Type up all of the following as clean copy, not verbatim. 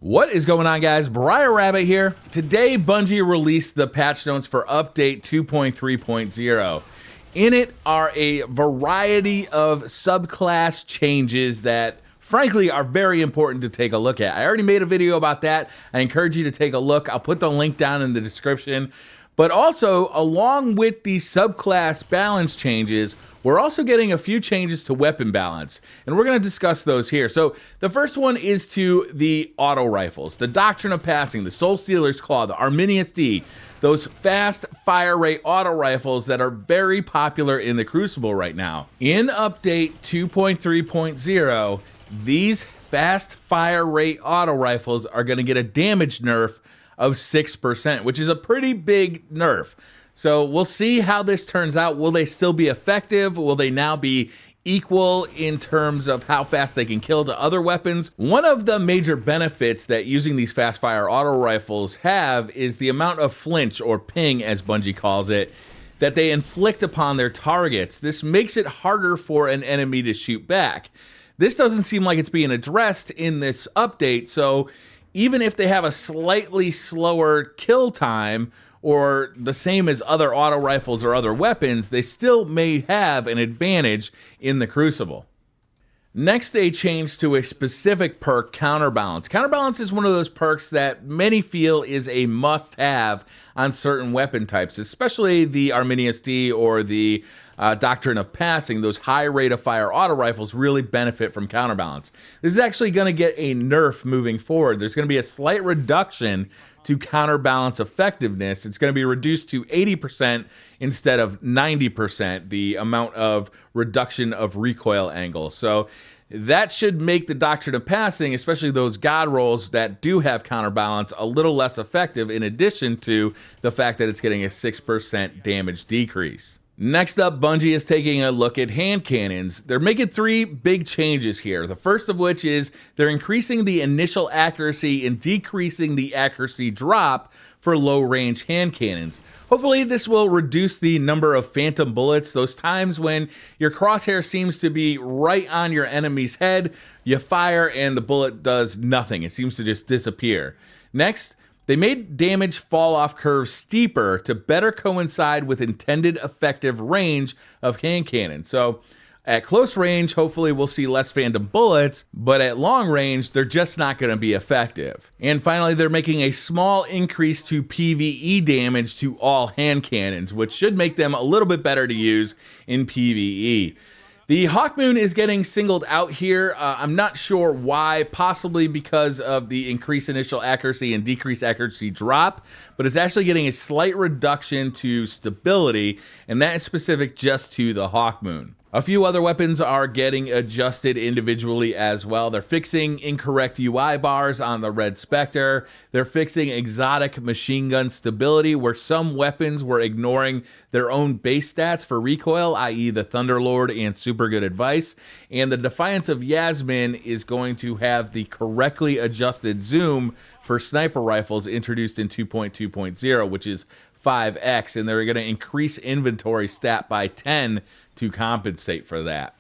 What is going on, guys? Briar Rabbit here. Today, Bungie released the patch notes for update 2.3.0. In it are a variety of subclass changes that, frankly, are very important to take a look at. I already made a video about that. I encourage you to take a look. I'll put the link down in the description. But also, along with the subclass balance changes, we're also getting a few changes to weapon balance, and we're going to discuss those here. So the first one is to the auto rifles, the Doctrine of Passing, the Soul Stealer's Claw, the Arminius D, those fast fire rate auto rifles that are very popular in the Crucible right now. In update 2.3.0, these fast fire rate auto rifles are going to get a damage nerf of 6%, which is a pretty big nerf. So we'll see how this turns out. Will they still be effective? Will they now be equal in terms of how fast they can kill to other weapons? One of the major benefits that using these fast fire auto rifles have is the amount of flinch, or ping as Bungie calls it, that they inflict upon their targets. This makes it harder for an enemy to shoot back. This doesn't seem like it's being addressed in this update, so even if they have a slightly slower kill time, or the same as other auto rifles or other weapons, they still may have an advantage in the Crucible. Next, a change to a specific perk, Counterbalance. Counterbalance is one of those perks that many feel is a must-have on certain weapon types, especially the Arminius D or the Doctrine of Passing. Those high rate of fire auto rifles really benefit from Counterbalance. This is actually going to get a nerf moving forward. There's going to be a slight reduction to counterbalance effectiveness. It's going to be reduced to 80% instead of 90%, the amount of reduction of recoil angle. So that should make the Doctrine of Passing, especially those god rolls that do have counterbalance, a little less effective, in addition to the fact that it's getting a 6% damage decrease. Next up, Bungie is taking a look at hand cannons. They're making three big changes here. The first of which is they're increasing the initial accuracy and decreasing the accuracy drop for low-range hand cannons. Hopefully this will reduce the number of phantom bullets, those times when your crosshair seems to be right on your enemy's head, you fire and the bullet does nothing. It seems to just disappear. Next, they made damage fall-off curves steeper to better coincide with intended effective range of hand cannons. So at close range, hopefully we'll see less phantom bullets, but at long range, they're just not going to be effective. And finally, they're making a small increase to PvE damage to all hand cannons, which should make them a little bit better to use in PvE. The Hawkmoon is getting singled out here. I'm not sure why, possibly because of the increased initial accuracy and decreased accuracy drop, but it's actually getting a slight reduction to stability, and that is specific just to the Hawkmoon. A few other weapons are getting adjusted individually as well. They're fixing incorrect UI bars on the Red Spectre. They're fixing exotic machine gun stability, where some weapons were ignoring their own base stats for recoil, i.e. the Thunderlord and Super Good Advice. And the Defiance of Yasmin is going to have the correctly adjusted zoom for sniper rifles introduced in 2.2.0, which is 5x, and they're going to increase inventory stat by 10 to compensate for that.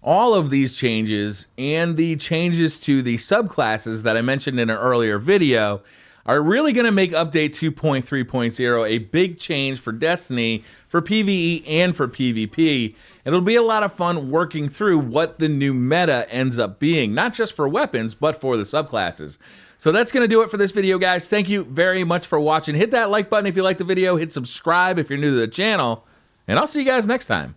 All of these changes and the changes to the subclasses that I mentioned in an earlier video are really going to make update 2.3.0 a big change for Destiny, for PvE and for PvP. It'll be a lot of fun working through what the new meta ends up being, not just for weapons, but for the subclasses. So that's going to do it for this video, guys. Thank you very much for watching. Hit that like button if you liked the video. Hit subscribe if you're new to the channel. And I'll see you guys next time.